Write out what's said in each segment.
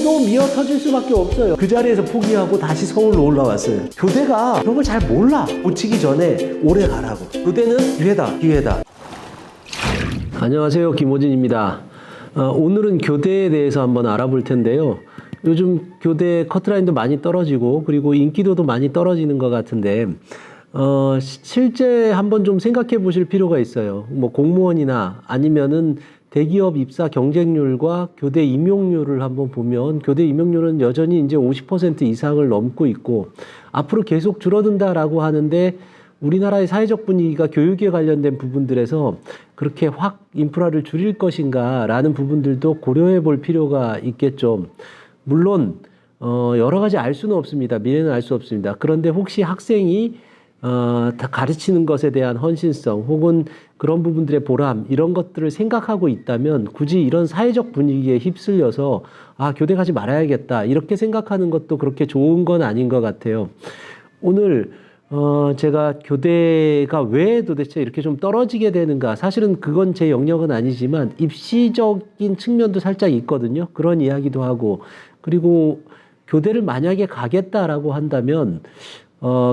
알고도 미어 터질 수밖에 없어요. 그 자리에서 포기하고 다시 서울로 올라왔어요. 교대가 그런 걸 잘 몰라. 고치기 전에 오래 가라고. 교대는 기회다. 안녕하세요, 김호진입니다. 오늘은 교대에 대해서 한번 알아볼 텐데요. 요즘 교대 커트라인도 많이 떨어지고 그리고 인기도도 많이 떨어지는 것 같은데 실제 한번 좀 생각해 보실 필요가 있어요. 뭐 공무원이나 아니면은 대기업 입사 경쟁률과 교대 임용률을 한번 보면 교대 임용률은 여전히 이제 50% 이상을 넘고 있고 앞으로 계속 줄어든다라고 하는데 우리나라의 사회적 분위기가 교육에 관련된 부분들에서 그렇게 확 인프라를 줄일 것인가라는 부분들도 고려해 볼 필요가 있겠죠. 물론 여러 가지 알 수는 없습니다. 미래는 알 수 없습니다. 그런데 혹시 학생이 다 가르치는 것에 대한 헌신성 혹은 그런 부분들의 보람 이런 것들을 생각하고 있다면 굳이 이런 사회적 분위기에 휩쓸려서 교대 가지 말아야겠다 이렇게 생각하는 것도 그렇게 좋은 건 아닌 것 같아요. 오늘 제가 교대가 왜 도대체 이렇게 좀 떨어지게 되는가, 사실은 그건 제 영역은 아니지만 입시적인 측면도 살짝 있거든요. 그런 이야기도 하고, 그리고 교대를 만약에 가겠다라고 한다면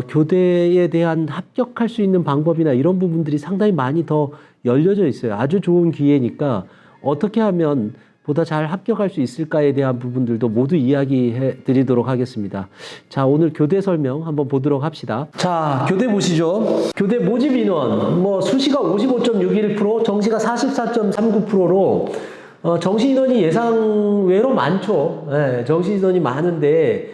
교대에 대한 합격할 수 있는 방법이나 이런 부분들이 상당히 많이 더 열려져 있어요. 아주 좋은 기회니까 어떻게 하면 보다 잘 합격할 수 있을까에 대한 부분들도 모두 이야기해 드리도록 하겠습니다. 자, 오늘 교대 설명 한번 보도록 합시다. 자, 교대 보시죠. 교대 모집 인원, 수시가 55.61%, 정시가 44.39%로 정시 인원이 예상 외로 많죠. 네, 정시 인원이 많은데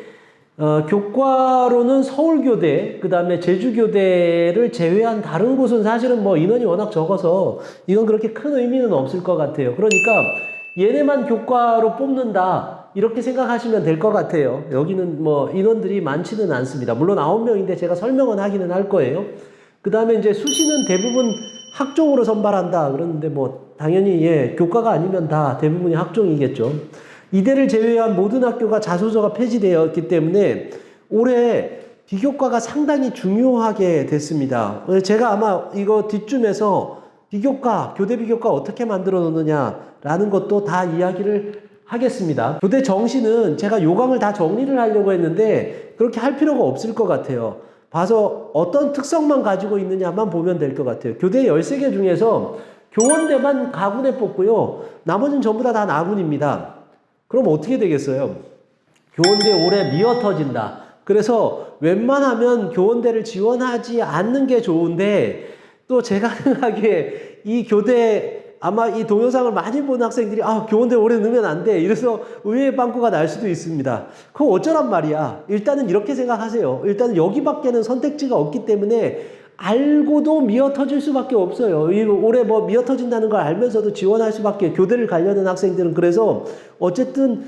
교과로는 서울교대, 그 다음에 제주교대를 제외한 다른 곳은 사실은 인원이 워낙 적어서 이건 그렇게 큰 의미는 없을 것 같아요. 그러니까 얘네만 교과로 뽑는다 이렇게 생각하시면 될 것 같아요. 여기는 인원들이 많지는 않습니다. 물론 9명인데 제가 설명은 하기는 할 거예요. 그 다음에 이제 수시는 대부분 학종으로 선발한다 그러는데 당연히 교과가 아니면 다 대부분이 학종이겠죠. 이대를 제외한 모든 학교가 자소서가 폐지되었기 때문에 올해 비교과가 상당히 중요하게 됐습니다. 제가 아마 이거 뒷쯤에서 비교과, 교대 비교과 어떻게 만들어 놓느냐라는 것도 다 이야기를 하겠습니다. 교대 정시는 제가 요강을 다 정리를 하려고 했는데 그렇게 할 필요가 없을 것 같아요. 봐서 어떤 특성만 가지고 있느냐만 보면 될 것 같아요. 교대 13개 중에서 교원대만 가군에 뽑고요. 나머지는 전부 다 나군입니다. 그럼 어떻게 되겠어요? 교원대 올해 미어 터진다. 그래서 웬만하면 교원대를 지원하지 않는 게 좋은데 또 제가 생각하기에 이 교대 아마 이 동영상을 많이 보는 학생들이 교원대 올해 넣으면 안 돼. 이래서 의외의 빵꾸가 날 수도 있습니다. 그럼 어쩌란 말이야. 일단은 이렇게 생각하세요. 일단은 여기밖에는 선택지가 없기 때문에 알고도 미어 터질 수밖에 없어요. 올해 미어 터진다는 걸 알면서도 지원할 수밖에, 교대를 가려는 학생들은. 그래서 어쨌든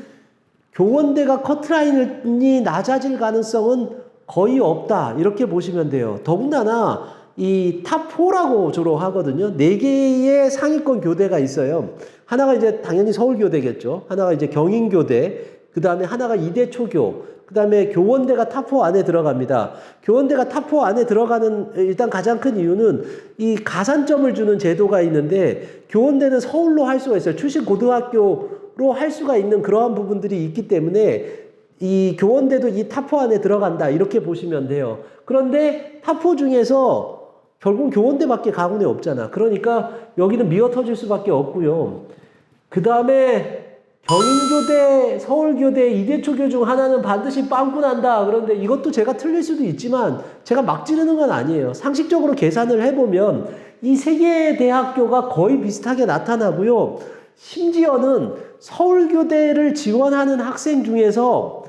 교원대가 커트라인이 낮아질 가능성은 거의 없다 이렇게 보시면 돼요. 더군다나 이 탑4라고 주로 하거든요. 4개의 상위권 교대가 있어요. 하나가 이제 당연히 서울교대겠죠. 하나가 이제 경인교대, 그 다음에 하나가 이대초교, 그 다음에 교원대가 탑4 안에 들어갑니다. 교원대가 탑4 안에 들어가는 일단 가장 큰 이유는 이 가산점을 주는 제도가 있는데 교원대는 서울로 할 수가 있어요. 출신 고등학교로 할 수가 있는 그러한 부분들이 있기 때문에 이 교원대도 이 탑4 안에 들어간다 이렇게 보시면 돼요. 그런데 탑4 중에서 결국 교원대밖에 가군에 없잖아. 그러니까 여기는 미어 터질 수밖에 없고요. 그 다음에 경인교대, 서울교대, 이대초교 중 하나는 반드시 빵꾸 난다. 그런데 이것도 제가 틀릴 수도 있지만 제가 막 지르는 건 아니에요. 상식적으로 계산을 해보면 이 세 개의 대학교가 거의 비슷하게 나타나고요. 심지어는 서울교대를 지원하는 학생 중에서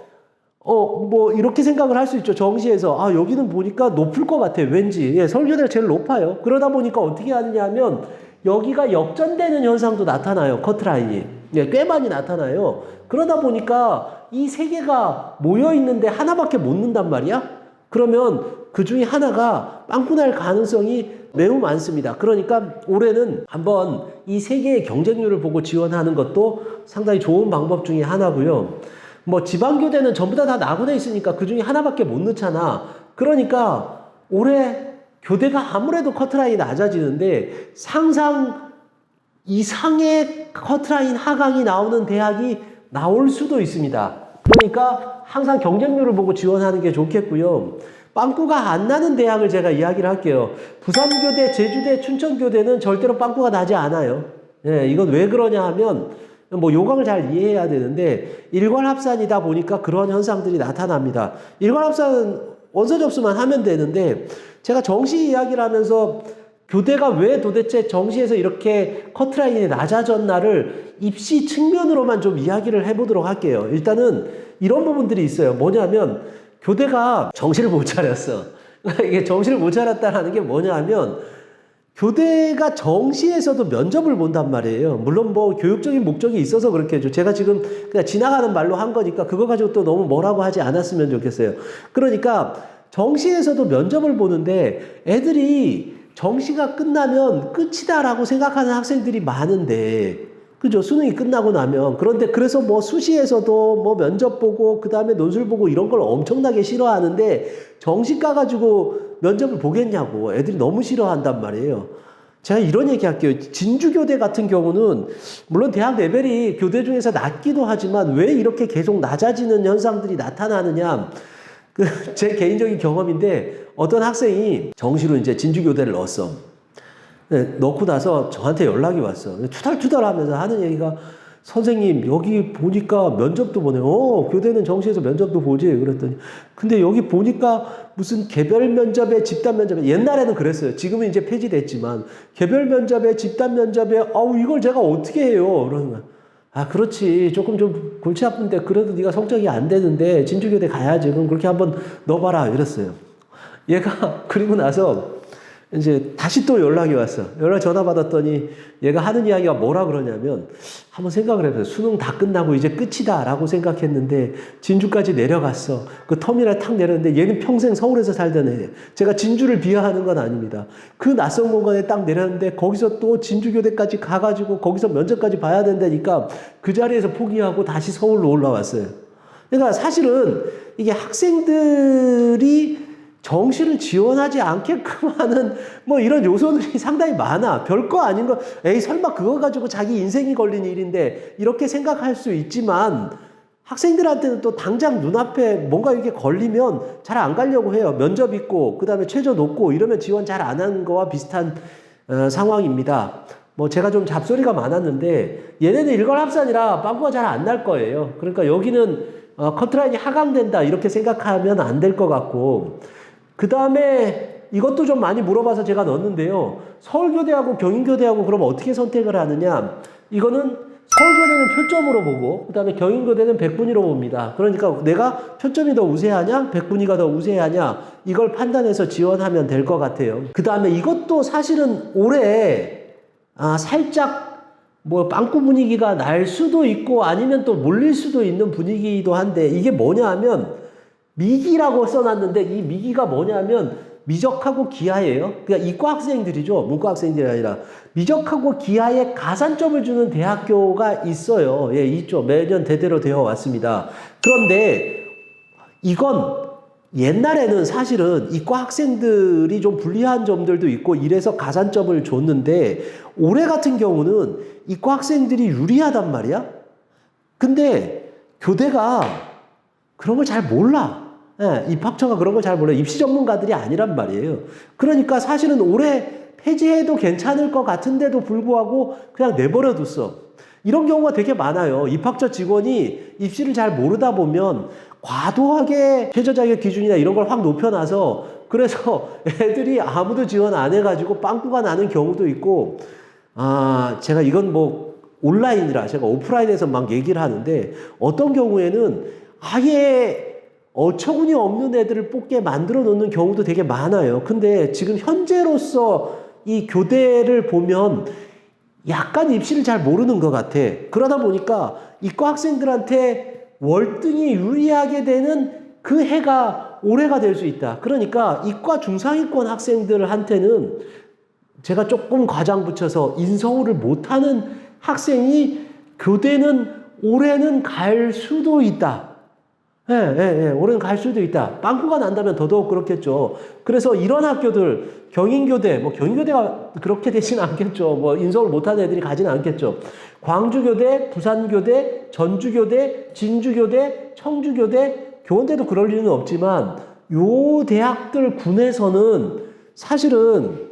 이렇게 생각을 할 수 있죠. 정시에서 여기는 보니까 높을 것 같아. 왠지 서울교대가 제일 높아요. 그러다 보니까 어떻게 하느냐 하면 여기가 역전되는 현상도 나타나요. 커트라인이 꽤 많이 나타나요. 그러다 보니까 이 세 개가 모여 있는데 하나밖에 못 넣는단 말이야. 그러면 그 중에 하나가 빵꾸 날 가능성이 매우 많습니다. 그러니까 올해는 한번 이 세 개의 경쟁률을 보고 지원하는 것도 상당히 좋은 방법 중에 하나고요. 지방교대는 전부 다 나군에 있으니까 그 중에 하나밖에 못 넣잖아. 그러니까 올해 교대가 아무래도 커트라인이 낮아지는데 상상 이상의 커트라인 하강이 나오는 대학이 나올 수도 있습니다. 그러니까 항상 경쟁률을 보고 지원하는 게 좋겠고요. 빵꾸가 안 나는 대학을 제가 이야기를 할게요. 부산교대, 제주대, 춘천교대는 절대로 빵꾸가 나지 않아요. 예, 이건 왜 그러냐 하면 뭐 요강을 잘 이해해야 되는데 일괄합산이다 보니까 그런 현상들이 나타납니다. 일괄합산은 원서 접수만 하면 되는데 제가 정시 이야기를 하면서 교대가 왜 도대체 정시에서 이렇게 커트라인이 낮아졌나를 입시 측면으로만 좀 이야기를 해보도록 할게요. 일단은 이런 부분들이 있어요. 뭐냐면 교대가 정시를 못 차렸어. 이게 정시를 못 차렸다는 게 뭐냐 하면 교대가 정시에서도 면접을 본단 말이에요. 물론 뭐 교육적인 목적이 있어서 그렇게 해줘. 제가 지금 그냥 지나가는 말로 한 거니까 그거 가지고 또 너무 뭐라고 하지 않았으면 좋겠어요. 그러니까 정시에서도 면접을 보는데 애들이 정시가 끝나면 끝이다라고 생각하는 학생들이 많은데, 그죠? 수능이 끝나고 나면. 그런데 그래서 뭐 수시에서도 뭐 면접 보고, 그 다음에 논술 보고 이런 걸 엄청나게 싫어하는데, 정시 까가지고 면접을 보겠냐고. 애들이 너무 싫어한단 말이에요. 제가 이런 얘기 할게요. 진주교대 같은 경우는, 물론 대학 레벨이 교대 중에서 낮기도 하지만, 왜 이렇게 계속 낮아지는 현상들이 나타나느냐. 제 개인적인 경험인데 어떤 학생이 정시로 이제 진주교대를 넣었어. 넣고 나서 저한테 연락이 왔어. 투덜투덜 하면서 하는 얘기가 선생님 여기 보니까 면접도 보네요. 교대는 정시에서 면접도 보지. 그랬더니 근데 여기 보니까 무슨 개별 면접에 집단 면접에 옛날에는 그랬어요. 지금은 이제 폐지됐지만 개별 면접에 집단 면접에 이걸 제가 어떻게 해요? 그러는 거야. 아, 그렇지. 조금 좀 골치 아픈데 그래도 네가 성적이 안 되는데 진주교대 가야지. 그럼 그렇게 한번 넣어봐라. 이랬어요. 얘가 그리고 나서 이제 다시 또 연락이 왔어. 전화 받았더니 얘가 하는 이야기가 뭐라 그러냐면 한번 생각을 해보세요. 수능 다 끝나고 이제 끝이다 라고 생각했는데 진주까지 내려갔어. 그 터미널 탁 내렸는데 얘는 평생 서울에서 살던 애. 제가 진주를 비하하는 건 아닙니다. 그 낯선 공간에 딱 내렸는데 거기서 또 진주교대까지 가가지고 거기서 면접까지 봐야 된다니까 그 자리에서 포기하고 다시 서울로 올라왔어요. 그러니까 사실은 이게 학생들이 정시를 지원하지 않게끔 하는 뭐 이런 요소들이 상당히 많아. 별거 아닌 거, 에이, 설마 그거 가지고 자기 인생이 걸린 일인데, 이렇게 생각할 수 있지만, 학생들한테는 또 당장 눈앞에 뭔가 이렇게 걸리면 잘 안 가려고 해요. 면접 있고, 그 다음에 최저 높고, 이러면 지원 잘 안 하는 거와 비슷한 상황입니다. 뭐 제가 좀 잡소리가 많았는데, 얘네는 일괄합산이라 빵꾸가 잘 안 날 거예요. 그러니까 여기는 커트라인이 하강된다, 이렇게 생각하면 안 될 것 같고, 그 다음에 이것도 좀 많이 물어봐서 제가 넣었는데요. 서울교대하고 경인교대하고 그럼 어떻게 선택을 하느냐. 이거는 서울교대는 표점으로 보고 그 다음에 경인교대는 백분위로 봅니다. 그러니까 내가 표점이 더 우세하냐 백분위가 더 우세하냐 이걸 판단해서 지원하면 될 것 같아요. 그 다음에 이것도 사실은 올해 살짝 뭐 빵꾸 분위기가 날 수도 있고 아니면 또 몰릴 수도 있는 분위기이기도 한데 이게 뭐냐 하면 미기라고 써놨는데 이 미기가 뭐냐면 미적하고 기하예요. 그러니까 이과 학생들이죠. 문과 학생들이 아니라 미적하고 기하에 가산점을 주는 대학교가 있어요. 예, 있죠. 매년 대대로 되어 왔습니다. 그런데 이건 옛날에는 사실은 이과 학생들이 좀 불리한 점들도 있고 이래서 가산점을 줬는데 올해 같은 경우는 이과 학생들이 유리하단 말이야. 근데 교대가 그런 걸 잘 몰라. 예, 입학처가 그런 걸 잘 몰라. 입시 전문가들이 아니란 말이에요. 그러니까 사실은 올해 폐지해도 괜찮을 것 같은데도 불구하고 그냥 내버려 뒀어. 이런 경우가 되게 많아요. 입학처 직원이 입시를 잘 모르다 보면 과도하게 최저 자격 기준이나 이런 걸 확 높여놔서 그래서 애들이 아무도 지원 안 해가지고 빵꾸가 나는 경우도 있고, 제가 이건 뭐 온라인이라 제가 오프라인에서 막 얘기를 하는데 어떤 경우에는 아예 어처구니 없는 애들을 뽑게 만들어 놓는 경우도 되게 많아요. 근데 지금 현재로서 이 교대를 보면 약간 입시를 잘 모르는 것 같아. 그러다 보니까 이과 학생들한테 월등히 유리하게 되는 그 해가 올해가 될 수 있다. 그러니까 이과 중상위권 학생들한테는 제가 조금 과장 붙여서 인서울을 못하는 학생이 교대는 올해는 갈 수도 있다. 예, 예, 예. 올해는 갈 수도 있다. 빵꾸가 난다면 더더욱 그렇겠죠. 그래서 이런 학교들, 경인교대, 뭐 경인교대가 그렇게 되지는 않겠죠. 뭐 인서울 못하는 애들이 가지는 않겠죠. 광주교대, 부산교대, 전주교대, 진주교대, 청주교대, 교원대도 그럴 리는 없지만 요 대학들 군에서는 사실은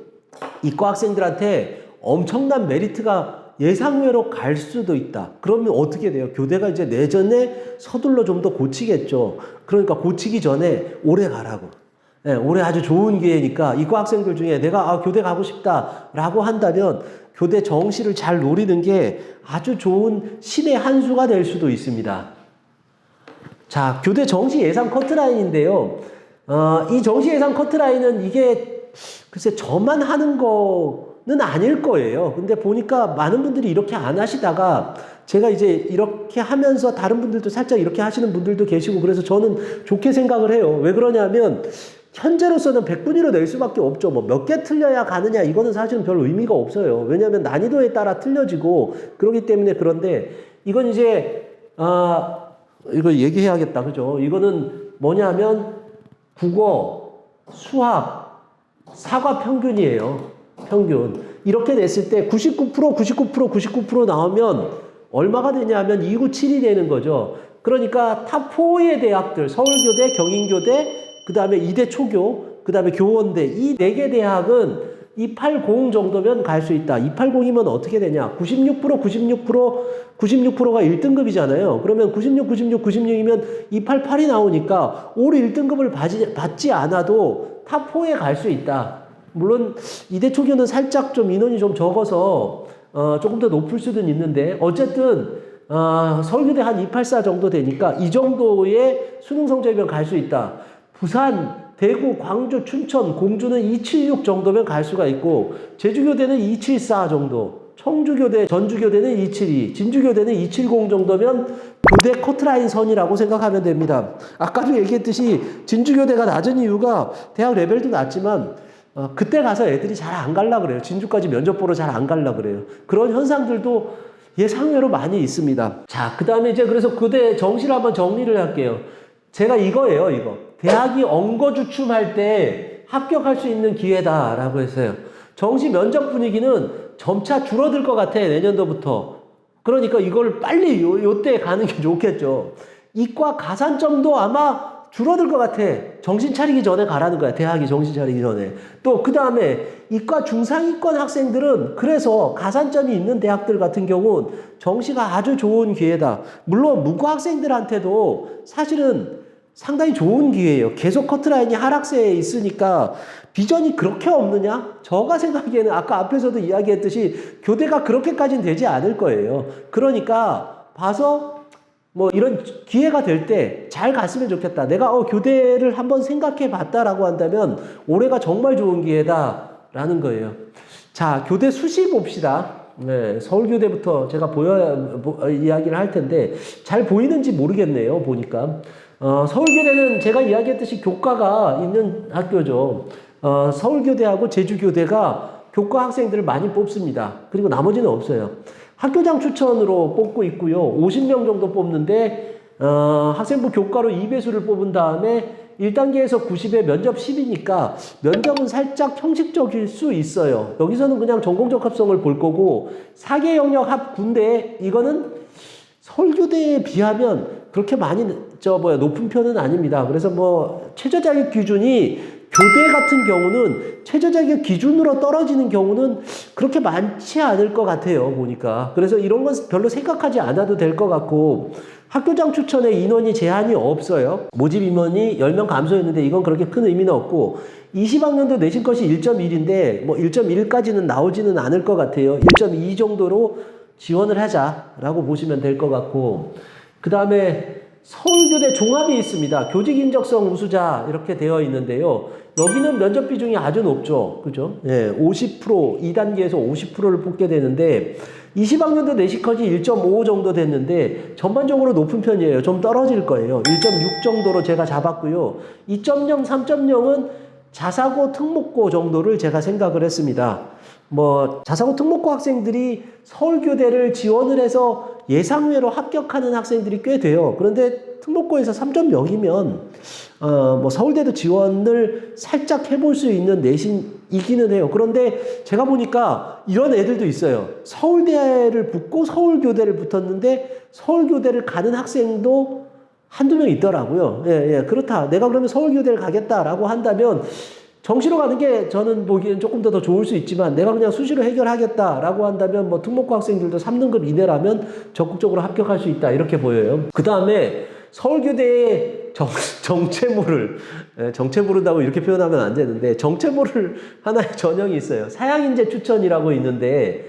이과 학생들한테 엄청난 메리트가 예상외로 갈 수도 있다. 그러면 어떻게 돼요? 교대가 이제 내전에 서둘러 좀 더 고치겠죠. 그러니까 고치기 전에 올해 가라고. 네, 올해 아주 좋은 기회니까 이과 학생들 중에 내가 교대 가고 싶다라고 한다면 교대 정시를 잘 노리는 게 아주 좋은 신의 한 수가 될 수도 있습니다. 자, 교대 정시 예상 커트라인인데요. 이 정시 예상 커트라인은 이게 글쎄 저만 하는 거는 아닐 거예요. 근데 보니까 많은 분들이 이렇게 안 하시다가 제가 이제 이렇게 하면서 다른 분들도 살짝 이렇게 하시는 분들도 계시고 그래서 저는 좋게 생각을 해요. 왜 그러냐면 현재로서는 100분위로 낼 수밖에 없죠. 뭐 몇 개 틀려야 가느냐 이거는 사실은 별 의미가 없어요. 왜냐하면 난이도에 따라 틀려지고 그러기 때문에. 그런데 이건 이제 이거 얘기해야겠다. 그죠? 이거는 뭐냐면 국어, 수학, 사과 평균이에요. 평균. 이렇게 냈을 때 99% 나오면 얼마가 되냐면 297이 되는 거죠. 그러니까 탑4의 대학들, 서울교대, 경인교대, 그 다음에 이대 초교, 그 다음에 교원대, 이 4개 대학은 280 정도면 갈 수 있다. 280이면 어떻게 되냐? 96%가 1등급이잖아요. 그러면 96이면 288이 나오니까 올 1등급을 받지 않아도 탑4에 갈 수 있다. 물론 이대 초교는 살짝 좀 인원이 좀 적어서 조금 더 높을 수는 있는데 어쨌든 서울교대 한 284 정도 되니까 이 정도의 수능 성적이면 갈 수 있다. 부산, 대구, 광주, 춘천, 공주는 276 정도면 갈 수가 있고 제주교대는 274 정도, 청주교대, 전주교대는 272, 진주교대는 270 정도면 교대 커트라인 선이라고 생각하면 됩니다. 아까도 얘기했듯이 진주교대가 낮은 이유가 대학 레벨도 낮지만 그때 가서 애들이 잘 안 갈라 그래요. 진주까지 면접 보러 잘 안 갈라 그래요. 그런 현상들도 예상외로 많이 있습니다. 자, 그 다음에 이제 그래서 교대 정시를 한번 정리를 할게요. 제가 이거예요, 이거. 대학이 엉거주춤할 때 합격할 수 있는 기회다라고 했어요. 정시 면접 분위기는 점차 줄어들 것 같아, 내년도부터. 그러니까 이걸 빨리 요때 가는 게 좋겠죠. 이과 가산점도 아마 줄어들 것 같아. 정신 차리기 전에 가라는 거야. 대학이 정신 차리기 전에. 또 그 다음에 이과 중상위권 학생들은 그래서 가산점이 있는 대학들 같은 경우는 정시가 아주 좋은 기회다. 물론 문과 학생들한테도 사실은 상당히 좋은 기회예요. 계속 커트라인이 하락세에 있으니까 비전이 그렇게 없느냐? 제가 생각하기에는 아까 앞에서도 이야기했듯이 교대가 그렇게까지는 되지 않을 거예요. 그러니까 봐서 뭐 이런 기회가 될 때 잘 갔으면 좋겠다. 내가 교대를 한번 생각해 봤다라고 한다면 올해가 정말 좋은 기회다라는 거예요. 자, 교대 수시 봅시다. 네, 서울교대부터 제가 이야기를 할 텐데 잘 보이는지 모르겠네요. 보니까 서울교대는 제가 이야기했듯이 교과가 있는 학교죠. 서울교대하고 제주교대가 교과 학생들을 많이 뽑습니다. 그리고 나머지는 없어요. 학교장 추천으로 뽑고 있고요. 50명 정도 뽑는데 학생부 교과로 2배수를 뽑은 다음에 1단계에서 90에 면접 10이니까 면접은 살짝 형식적일 수 있어요. 여기서는 그냥 전공적 합성을 볼 거고 4개 영역 합 군대 이거는 서울교대에 비하면 그렇게 많이 높은 편은 아닙니다. 그래서 뭐 최저자격 기준이 교대 같은 경우는 최저자격 기준으로 떨어지는 경우는 그렇게 많지 않을 것 같아요. 보니까. 그래서 이런 건 별로 생각하지 않아도 될 것 같고 학교장 추천에 인원이 제한이 없어요. 모집 인원이 10명 감소했는데 이건 그렇게 큰 의미는 없고 20학년도 내신 것이 1.1인데 뭐 1.1까지는 나오지는 않을 것 같아요. 1.2 정도로 지원을 하자라고 보시면 될 것 같고 그 다음에 서울교대 종합이 있습니다. 교직 인적성 우수자 이렇게 되어 있는데요. 여기는 면접 비중이 아주 높죠. 그죠? 예, 50%, 2단계에서 50%를 뽑게 되는데 20학년도 내시컷이 1.5 정도 됐는데 전반적으로 높은 편이에요. 좀 떨어질 거예요. 1.6 정도로 제가 잡았고요. 2.0, 3.0은 자사고, 특목고 정도를 제가 생각을 했습니다. 뭐 자사고, 특목고 학생들이 서울교대를 지원을 해서 예상외로 합격하는 학생들이 꽤 돼요. 그런데 특목고에서 3.0이면 뭐 서울대도 지원을 살짝 해볼 수 있는 내신이기는 해요. 그런데 제가 보니까 이런 애들도 있어요. 서울대를 붙고 서울교대를 붙었는데 서울교대를 가는 학생도 한두 명 있더라고요. 예, 그렇다. 내가 그러면 서울교대를 가겠다라고 한다면 정시로 가는 게 저는 보기엔 조금 더 좋을 수 있지만 내가 그냥 수시로 해결하겠다라고 한다면 뭐 특목고 학생들도 3등급 이내라면 적극적으로 합격할 수 있다 이렇게 보여요. 그 다음에 서울교대의 정체 모른다고 이렇게 표현하면 안 되는데 정체 모를 하나의 전형이 있어요. 사양인재 추천이라고 있는데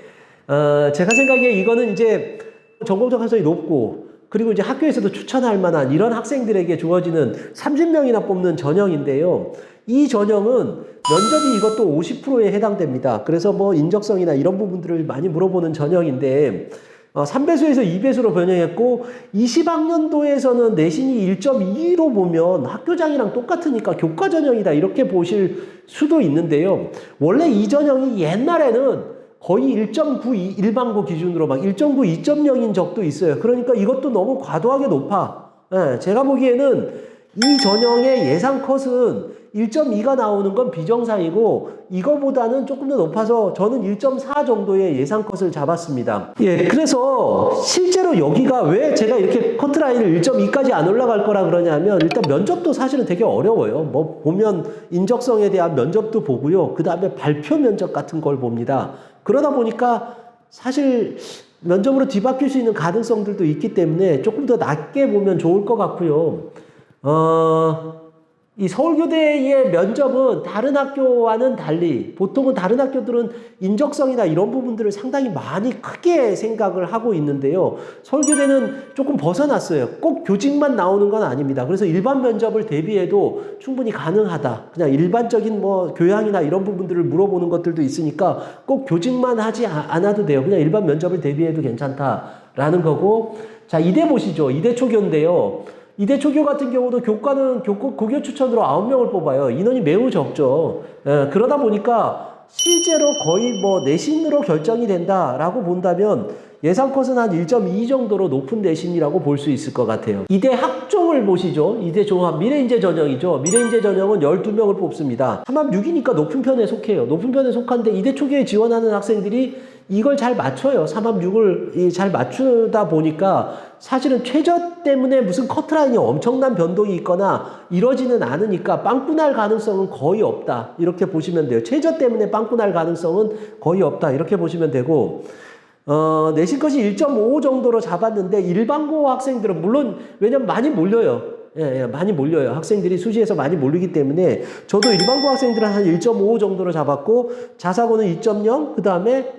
제가 생각에 이거는 이제 전공적 가능성이 높고 그리고 이제 학교에서도 추천할 만한 이런 학생들에게 주어지는 30명이나 뽑는 전형인데요. 이 전형은 면접이 이것도 50%에 해당됩니다. 그래서 뭐 인적성이나 이런 부분들을 많이 물어보는 전형인데 3배수에서 2배수로 변형했고 20학년도에서는 내신이 1.2로 보면 학교장이랑 똑같으니까 교과 전형이다 이렇게 보실 수도 있는데요. 원래 이 전형이 옛날에는 거의 1.9 일반고 기준으로 막 1.9, 2.0인 적도 있어요. 그러니까 이것도 너무 과도하게 높아. 예, 제가 보기에는 이 전형의 예상 컷은 1.2가 나오는 건 비정상이고 이거보다는 조금 더 높아서 저는 1.4 정도의 예상 컷을 잡았습니다. 예, 그래서 실제로 여기가 왜 제가 이렇게 커트라인을 1.2까지 안 올라갈 거라 그러냐면 일단 면접도 사실은 되게 어려워요. 뭐 보면 인적성에 대한 면접도 보고요. 그 다음에 발표 면접 같은 걸 봅니다. 그러다 보니까 사실 면접으로 뒤바뀔 수 있는 가능성들도 있기 때문에 조금 더 낮게 보면 좋을 것 같고요. 이 서울교대의 면접은 다른 학교와는 달리 보통은 다른 학교들은 인적성이나 이런 부분들을 상당히 많이 크게 생각을 하고 있는데요. 서울교대는 조금 벗어났어요. 꼭 교직만 나오는 건 아닙니다. 그래서 일반 면접을 대비해도 충분히 가능하다. 그냥 일반적인 뭐 교양이나 이런 부분들을 물어보는 것들도 있으니까 꼭 교직만 하지 않아도 돼요. 그냥 일반 면접을 대비해도 괜찮다라는 거고. 자, 이대 보시죠. 이대 초교인데요. 이대 초교 같은 경우도 교과는 고교 추천으로 9명을 뽑아요. 인원이 매우 적죠. 그러다 보니까 실제로 거의 뭐 내신으로 결정이 된다라고 본다면 예상 컷은 한 1.2 정도로 높은 내신이라고 볼 수 있을 것 같아요. 이대 학종을 보시죠. 이대 종합 미래인재 전형이죠. 미래인재 전형은 12명을 뽑습니다. 3합 6이니까 높은 편에 속해요. 높은 편에 속한데 이대 초교에 지원하는 학생들이 이걸 잘 맞춰요. 3합 6을 잘 맞추다 보니까 사실은 최저 때문에 무슨 커트라인이 엄청난 변동이 있거나 이러지는 않으니까 빵꾸 날 가능성은 거의 없다. 이렇게 보시면 돼요. 최저 때문에 빵꾸 날 가능성은 거의 없다. 이렇게 보시면 되고 내신 컷이 1.5 정도로 잡았는데 일반고 학생들은 물론 왜냐면 많이 몰려요. 예, 많이 몰려요. 학생들이 수시에서 많이 몰리기 때문에 저도 일반고 학생들은 한 1.5 정도로 잡았고 자사고는 2.0 그 다음에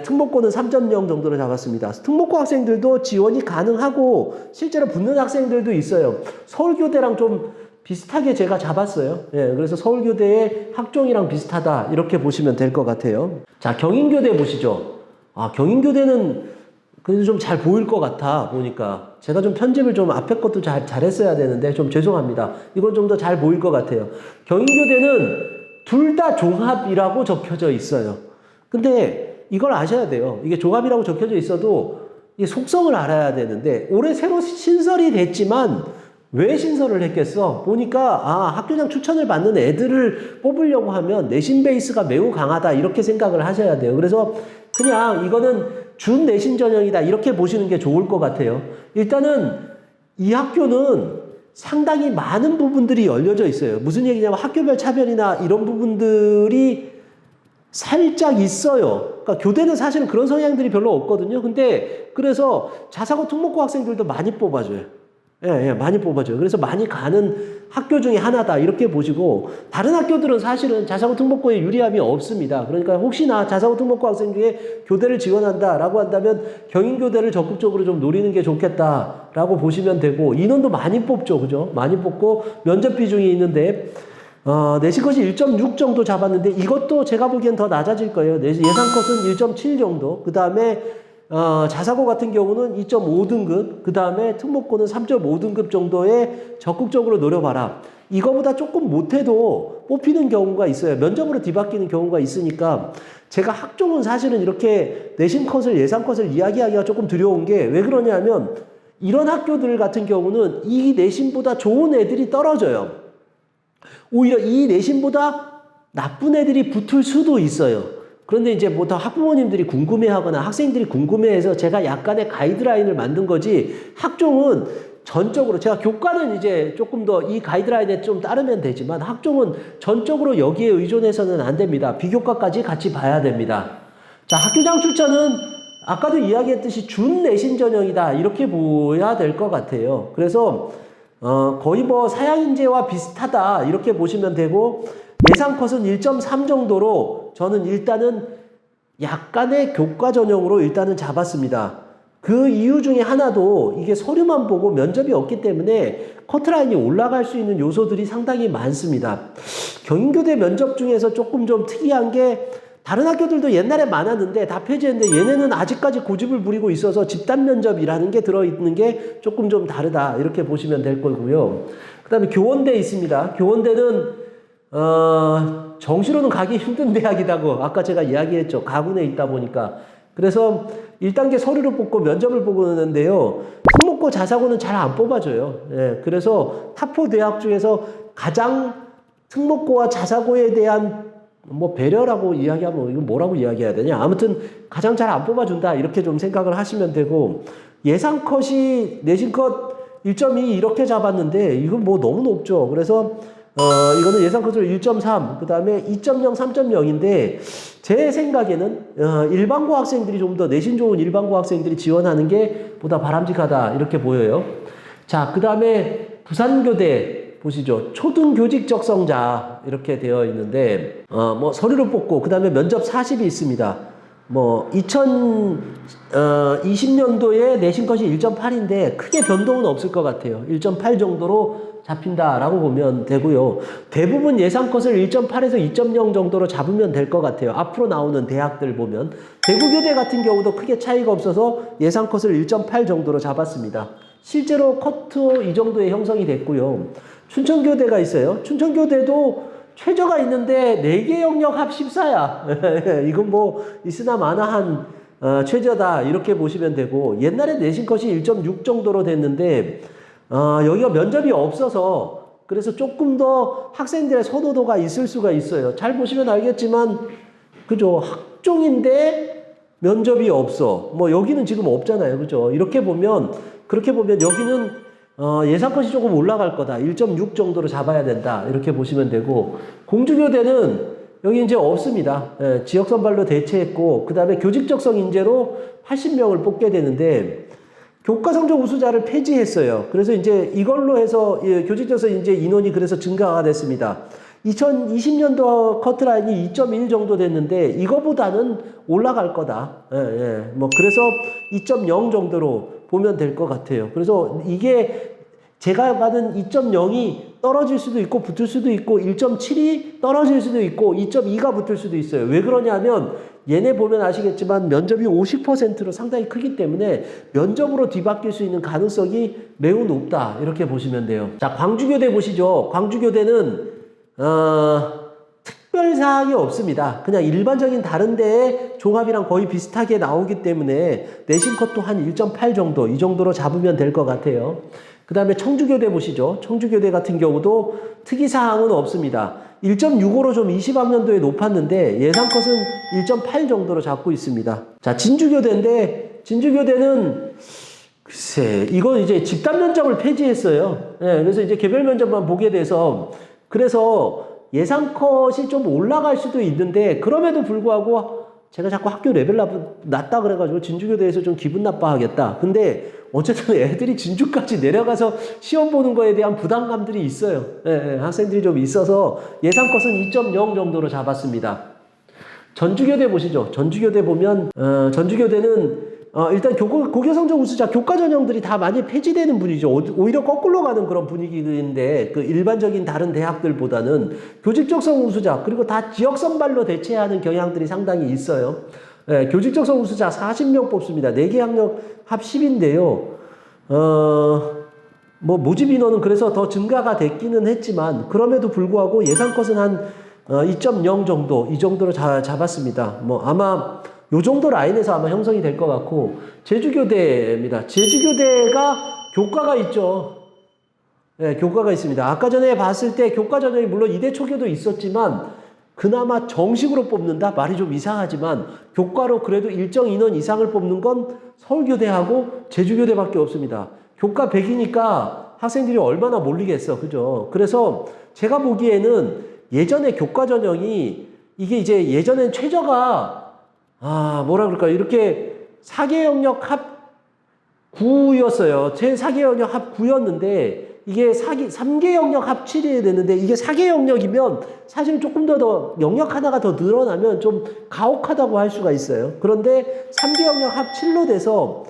특목고는 3.0 정도로 잡았습니다. 특목고 학생들도 지원이 가능하고 실제로 붙는 학생들도 있어요. 서울교대랑 좀 비슷하게 제가 잡았어요. 예, 그래서 서울교대의 학종이랑 비슷하다 이렇게 보시면 될 것 같아요. 자, 경인교대 보시죠. 경인교대는 그래도 좀 잘 보일 것 같아 보니까 제가 좀 편집을 좀 앞에 것도 잘했어야 되는데 좀 죄송합니다. 이건 좀 더 잘 보일 것 같아요. 경인교대는 둘 다 종합이라고 적혀져 있어요. 근데 이걸 아셔야 돼요. 이게 종합이라고 적혀져 있어도 이 속성을 알아야 되는데 올해 새로 신설이 됐지만 왜 신설을 했겠어? 보니까 학교장 추천을 받는 애들을 뽑으려고 하면 내신 베이스가 매우 강하다 이렇게 생각을 하셔야 돼요. 그래서 그냥 이거는 준 내신 전형이다 이렇게 보시는 게 좋을 것 같아요. 일단은 이 학교는 상당히 많은 부분들이 열려져 있어요. 무슨 얘기냐면 학교별 차별이나 이런 부분들이 살짝 있어요. 그러니까 교대는 사실은 그런 성향들이 별로 없거든요. 근데 그래서 자사고 특목고 학생들도 많이 뽑아줘요. 많이 뽑아줘요. 그래서 많이 가는 학교 중에 하나다 이렇게 보시고 다른 학교들은 사실은 자사고 특목고에 유리함이 없습니다. 그러니까 혹시나 자사고 특목고 학생 중에 교대를 지원한다라고 한다면 경인교대를 적극적으로 좀 노리는 게 좋겠다라고 보시면 되고 인원도 많이 뽑죠. 그죠? 많이 뽑고 면접 비중이 있는데 내신 컷이 1.6 정도 잡았는데 이것도 제가 보기엔 더 낮아질 거예요. 예상 컷은 1.7 정도. 그 다음에 자사고 같은 경우는 2.5등급, 그 다음에 특목고는 3.5등급 정도에 적극적으로 노려봐라. 이거보다 조금 못해도 뽑히는 경우가 있어요. 면접으로 뒤바뀌는 경우가 있으니까 제가 학종은 사실은 이렇게 내신 컷을 예상 컷을 이야기하기가 조금 두려운 게 왜 그러냐면 이런 학교들 같은 경우는 이 내신보다 좋은 애들이 떨어져요. 오히려 이 내신보다 나쁜 애들이 붙을 수도 있어요. 그런데 이제 뭐 더 학부모님들이 궁금해하거나 학생들이 궁금해해서 제가 약간의 가이드라인을 만든 거지, 학종은 전적으로, 제가 교과는 이제 조금 더 이 가이드라인에 좀 따르면 되지만 학종은 전적으로 여기에 의존해서는 안 됩니다. 비교과까지 같이 봐야 됩니다. 자, 학교장 출처는 아까도 이야기했듯이 준내신 전형이다, 이렇게 보야 될 것 같아요. 그래서 거의 뭐 사양인재와 비슷하다, 이렇게 보시면 되고, 예상 컷은 1.3 정도로 저는 일단은 약간의 교과 전형으로 일단은 잡았습니다. 그 이유 중에 하나도 이게 서류만 보고 면접이 없기 때문에 커트라인이 올라갈 수 있는 요소들이 상당히 많습니다. 경인교대 면접 중에서 조금 좀 특이한 게, 다른 학교들도 옛날에 많았는데 다 폐지했는데 얘네는 아직까지 고집을 부리고 있어서 집단 면접이라는 게 들어있는 게 조금 좀 다르다, 이렇게 보시면 될 거고요. 그 다음에 교원대 있습니다. 교원대는 정시로는 가기 힘든 대학이라고 아까 제가 이야기했죠. 가군에 있다 보니까. 그래서 1단계 서류를 뽑고 면접을 보는데요. 특목고 자사고는 잘 안 뽑아줘요. 예, 그래서 타포 대학 중에서 가장 특목고와 자사고에 대한 뭐 배려라고 이야기하면 이거 뭐라고 이야기해야 되냐. 아무튼 가장 잘 안 뽑아준다, 이렇게 좀 생각을 하시면 되고, 예상 컷이 내신 컷 1.2 이렇게 잡았는데 이건 뭐 너무 높죠. 그래서 이거는 예상 컷으로 1.3, 그 다음에 2.0, 3.0인데, 제 생각에는, 일반고 학생들이 좀 더 내신 좋은 일반고 학생들이 지원하는 게 보다 바람직하다, 이렇게 보여요. 자, 그 다음에 부산교대 보시죠. 초등교직 적성자, 이렇게 되어 있는데, 뭐 서류를 뽑고, 그 다음에 면접 40이 있습니다. 뭐, 2020년도에 내신 컷이 1.8인데, 크게 변동은 없을 것 같아요. 1.8 정도로 잡힌다라고 보면 되고요. 대부분 예상 컷을 1.8에서 2.0 정도로 잡으면 될 것 같아요. 앞으로 나오는 대학들 보면. 대구교대 같은 경우도 크게 차이가 없어서 예상 컷을 1.8 정도로 잡았습니다. 실제로 컷도 이 정도의 형성이 됐고요. 춘천교대가 있어요. 춘천교대도 최저가 있는데 4개 영역 합 14야. 이건 뭐 있으나 마나한 최저다, 이렇게 보시면 되고, 옛날에 내신 컷이 1.6 정도로 됐는데 여기가 면접이 없어서 그래서 조금 더 학생들의 선호도가 있을 수가 있어요. 잘 보시면 알겠지만, 그죠? 학종인데 면접이 없어. 뭐 여기는 지금 없잖아요. 그죠? 이렇게 보면, 그렇게 보면 여기는 예상 컷이 조금 올라갈 거다. 1.6 정도로 잡아야 된다, 이렇게 보시면 되고, 공주교대는 여기 이제 없습니다. 예, 지역선발로 대체했고, 그 다음에 교직적성 인재로 80명을 뽑게 되는데, 교과성적 우수자를 폐지했어요. 그래서 이제 이걸로 해서 교직적성 인재 인원이 그래서 증가가 됐습니다. 2020년도 커트라인이 2.1 정도 됐는데 이거보다는 올라갈 거다. 예, 예. 뭐 그래서 2.0 정도로 보면 될 것 같아요. 그래서 이게 제가 받은 2.0이 떨어질 수도 있고 붙을 수도 있고, 1.7이 떨어질 수도 있고 2.2가 붙을 수도 있어요. 왜 그러냐면 얘네 보면 아시겠지만 면접이 50%로 상당히 크기 때문에 면접으로 뒤바뀔 수 있는 가능성이 매우 높다, 이렇게 보시면 돼요. 자, 광주교대 보시죠. 광주교대는 특별사항이 없습니다. 그냥 일반적인 다른 데의 종합이랑 거의 비슷하게 나오기 때문에 내신 컷도 한 1.8 정도, 이 정도로 잡으면 될 것 같아요. 그 다음에 청주교대 보시죠. 청주교대 같은 경우도 특이사항은 없습니다. 1.65로 좀 20학년도에 높았는데 예상 컷은 1.8 정도로 잡고 있습니다. 자, 진주교대인데, 진주교대는 글쎄, 이건 이제 집단 면접을 폐지했어요. 네, 그래서 이제 개별 면접만 보게 돼서, 그래서 예상 컷이 좀 올라갈 수도 있는데, 그럼에도 불구하고 제가 자꾸 학교 레벨 낮다 그래가지고 진주교대에서 좀 기분 나빠하겠다. 근데 어쨌든 애들이 진주까지 내려가서 시험 보는 거에 대한 부담감들이 있어요. 예, 학생들이 좀 있어서 예상 컷은 2.0 정도로 잡았습니다. 전주교대 보시죠. 전주교대 보면 전주교대는 일단 고교성적 우수자 교과 전형들이 다 많이 폐지되는 분위기죠. 오히려 거꾸로 가는 그런 분위기인데, 그 일반적인 다른 대학들보다는 교직적성 우수자, 그리고 다 지역선발로 대체하는 경향들이 상당히 있어요. 예, 교직적성 우수자 40명 뽑습니다. 4개 학력 합 10인데요. 뭐 모집 인원은 그래서 더 증가가 됐기는 했지만, 그럼에도 불구하고 예상 컷은 한 2.0 정도, 이 정도로 잡았습니다. 뭐 아마 요 정도 라인에서 아마 형성이 될 것 같고, 제주교대입니다. 제주교대가 교과가 있죠. 네, 교과가 있습니다. 아까 전에 봤을 때 교과 전형이 물론 이대 초교도 있었지만 그나마 정식으로 뽑는다? 말이 좀 이상하지만 교과로 그래도 일정 인원 이상을 뽑는 건 서울교대하고 제주교대밖에 없습니다. 교과 100이니까 학생들이 얼마나 몰리겠어. 그죠? 그래서 제가 보기에는 예전에 교과 전형이 이게 이제 예전엔 최저가 뭐라 그럴까요? 이렇게 4개 영역 합 9였어요. 제 4개 영역 합 9였는데 이게 3개 영역 합 7이 됐는데 이게 4개 영역이면 사실 조금 더 영역 하나가 더 늘어나면 좀 가혹하다고 할 수가 있어요. 그런데 3개 영역 합 7로 돼서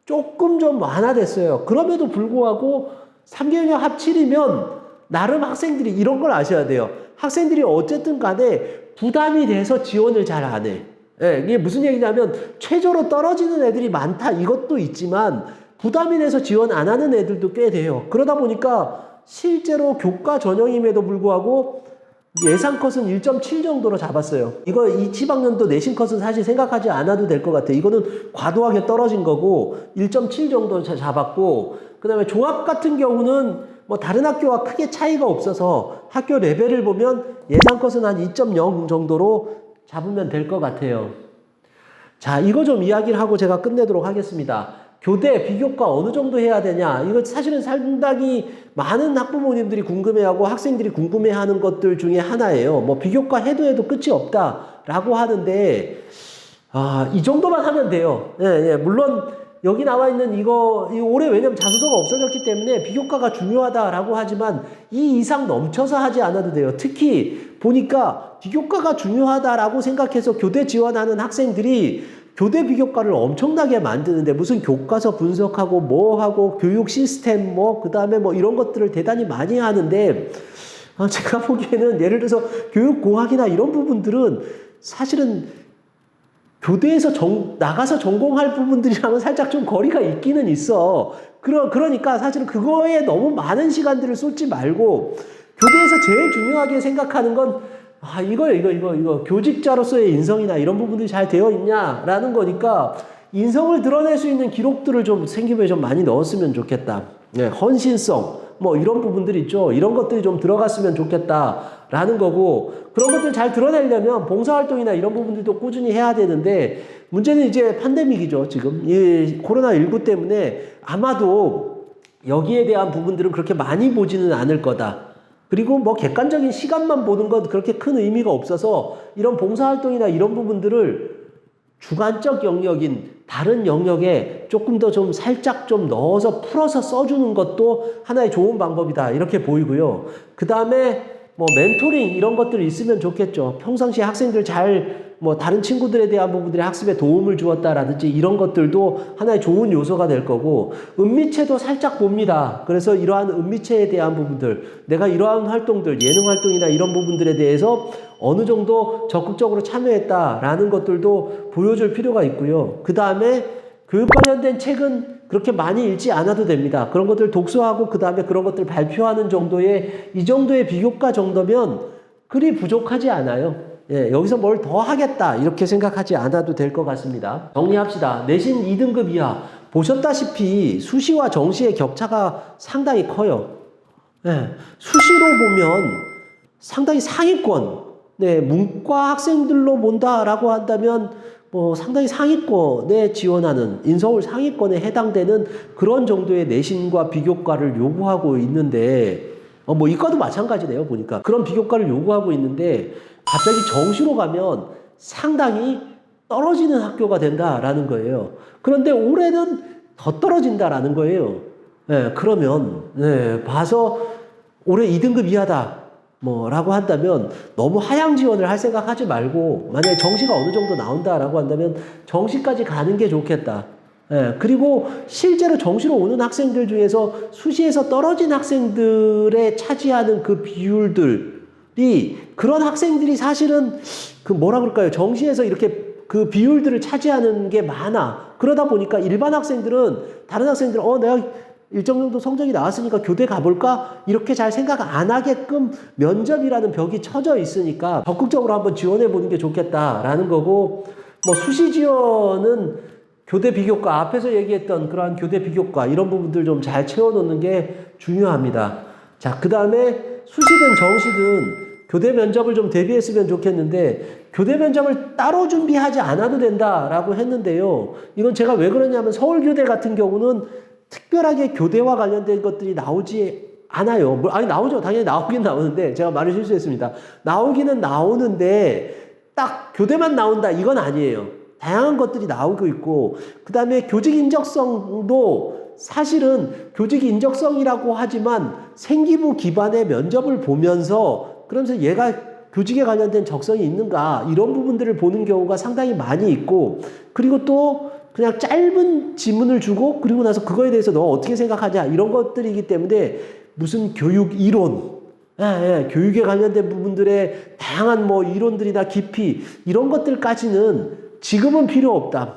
조금 좀 완화됐어요. 그럼에도 불구하고 3개 영역 합 7이면 나름 학생들이 이런 걸 아셔야 돼요. 학생들이 어쨌든 간에 부담이 돼서 지원을 잘 안 해. 예, 이게 무슨 얘기냐면 최저로 떨어지는 애들이 많다 이것도 있지만 부담이 돼서 지원 안 하는 애들도 꽤 돼요. 그러다 보니까 실제로 교과 전형임에도 불구하고 예상 컷은 1.7 정도로 잡았어요. 이거 이 지방년도 내신 컷은 사실 생각하지 않아도 될 것 같아요. 이거는 과도하게 떨어진 거고 1.7 정도 잡았고, 그 다음에 종합 같은 경우는 뭐 다른 학교와 크게 차이가 없어서 학교 레벨을 보면 예상 컷은 한 2.0 정도로 잡으면 될 것 같아요. 자, 이거 좀 이야기를 하고 제가 끝내도록 하겠습니다. 교대 비교과 어느 정도 해야 되냐? 이거 사실은 상당히 많은 학부모님들이 궁금해하고 학생들이 궁금해하는 것들 중에 하나예요. 뭐 비교과 해도 끝이 없다라고 하는데 이 정도만 하면 돼요. 예, 물론 여기 나와 있는 이거 올해 왜냐면 자소서가 없어졌기 때문에 비교과가 중요하다라고 하지만 이 이상 넘쳐서 하지 않아도 돼요. 특히 보니까 비교과가 중요하다라고 생각해서 교대 지원하는 학생들이 교대 비교과를 엄청나게 만드는데 무슨 교과서 분석하고 뭐 하고 교육 시스템 그 다음에 이런 것들을 대단히 많이 하는데 제가 보기에는 예를 들어서 교육공학이나 이런 부분들은 사실은 교대에서 나가서 전공할 부분들이랑은 살짝 좀 거리가 있기는 있어. 그러니까 사실은 그거에 너무 많은 시간들을 쏟지 말고 교대에서 제일 중요하게 생각하는 건 이거 교직자로서의 인성이나 이런 부분들이 잘 되어 있냐라는 거니까 인성을 드러낼 수 있는 기록들을 좀 생기부에 좀 많이 넣었으면 좋겠다. 네, 헌신성 이런 부분들 있죠. 이런 것들이 좀 들어갔으면 좋겠다라는 거고, 그런 것들 잘 드러내려면 봉사활동이나 이런 부분들도 꾸준히 해야 되는데 문제는 이제 팬데믹이죠. 지금 이 코로나19 때문에 아마도 여기에 대한 부분들은 그렇게 많이 보지는 않을 거다. 그리고 객관적인 시간만 보는 건 그렇게 큰 의미가 없어서 이런 봉사활동이나 이런 부분들을 주관적 영역인 다른 영역에 조금 더 좀 살짝 좀 넣어서 풀어서 써주는 것도 하나의 좋은 방법이다 이렇게 보이고요. 그 다음에 멘토링 이런 것들이 있으면 좋겠죠. 평상시에 학생들 다른 친구들에 대한 부분들이 학습에 도움을 주었다라든지 이런 것들도 하나의 좋은 요소가 될 거고, 은미체도 살짝 봅니다. 그래서 이러한 은미체에 대한 부분들, 내가 이러한 활동들, 예능 활동이나 이런 부분들에 대해서 어느 정도 적극적으로 참여했다라는 것들도 보여줄 필요가 있고요. 그 다음에 교육 관련된 책은 그렇게 많이 읽지 않아도 됩니다. 그런 것들 독서하고 그 다음에 그런 것들 발표하는 정도의 이 정도의 비교과 정도면 그리 부족하지 않아요. 예, 여기서 뭘 더 하겠다 이렇게 생각하지 않아도 될 것 같습니다. 정리합시다. 내신 2등급 이하 보셨다시피 수시와 정시의 격차가 상당히 커요. 예, 수시로 보면 상당히 상위권, 문과 학생들로 본다라고 한다면 상당히 상위권에 지원하는 인서울 상위권에 해당되는 그런 정도의 내신과 비교과를 요구하고 있는데 이과도 마찬가지네요. 보니까 그런 비교과를 요구하고 있는데 갑자기 정시로 가면 상당히 떨어지는 학교가 된다라는 거예요. 그런데 올해는 더 떨어진다라는 거예요. 그러면 봐서 올해 2등급 이하다 라고 한다면 너무 하향 지원을 할 생각하지 말고, 만약에 정시가 어느 정도 나온다라고 한다면 정시까지 가는 게 좋겠다. 그리고 실제로 정시로 오는 학생들 중에서 수시에서 떨어진 학생들의 차지하는 그 비율들이 그런 학생들이 사실은 정시에서 이렇게 그 비율들을 차지하는 게 많아. 그러다 보니까 일반 학생들은 다른 학생들은 내가 일정 정도 성적이 나왔으니까 교대 가볼까? 이렇게 잘 생각 안 하게끔 면접이라는 벽이 쳐져 있으니까 적극적으로 한번 지원해 보는 게 좋겠다라는 거고, 뭐 수시 지원은 교대 비교과, 앞에서 얘기했던 그러한 교대 비교과 이런 부분들 좀 잘 채워놓는 게 중요합니다. 자, 그 다음에 수시든 정시든 교대 면접을 좀 대비했으면 좋겠는데 교대 면접을 따로 준비하지 않아도 된다라고 했는데요. 이건 제가 왜 그러냐면 서울교대 같은 경우는 특별하게 교대와 관련된 것들이 나오지 않아요. 아니 나오죠. 당연히 나오긴 나오는데 제가 말을 실수했습니다. 나오기는 나오는데 딱 교대만 나온다 이건 아니에요. 다양한 것들이 나오고 있고 그 다음에 교직 인적성도 사실은 교직 인적성이라고 하지만 생기부 기반의 면접을 보면서 그러면서 얘가 교직에 관련된 적성이 있는가 이런 부분들을 보는 경우가 상당히 많이 있고 그리고 또 그냥 짧은 지문을 주고 그리고 나서 그거에 대해서 너 어떻게 생각하냐 이런 것들이기 때문에 무슨 교육 이론 교육에 관련된 부분들의 다양한 뭐 이론들이나 깊이 이런 것들까지는 지금은 필요 없다.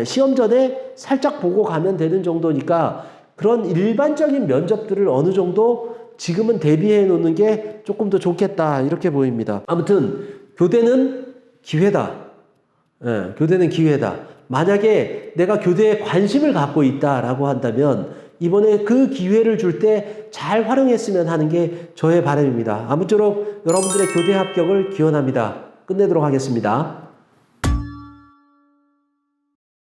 시험 전에 살짝 보고 가면 되는 정도니까 그런 일반적인 면접들을 어느 정도 지금은 대비해 놓는 게 조금 더 좋겠다 이렇게 보입니다. 아무튼 교대는 기회다. 교대는 기회다. 만약에 내가 교대에 관심을 갖고 있다라고 한다면 이번에 그 기회를 줄 때 잘 활용했으면 하는 게 저의 바람입니다. 아무쪼록 여러분들의 교대 합격을 기원합니다. 끝내도록 하겠습니다.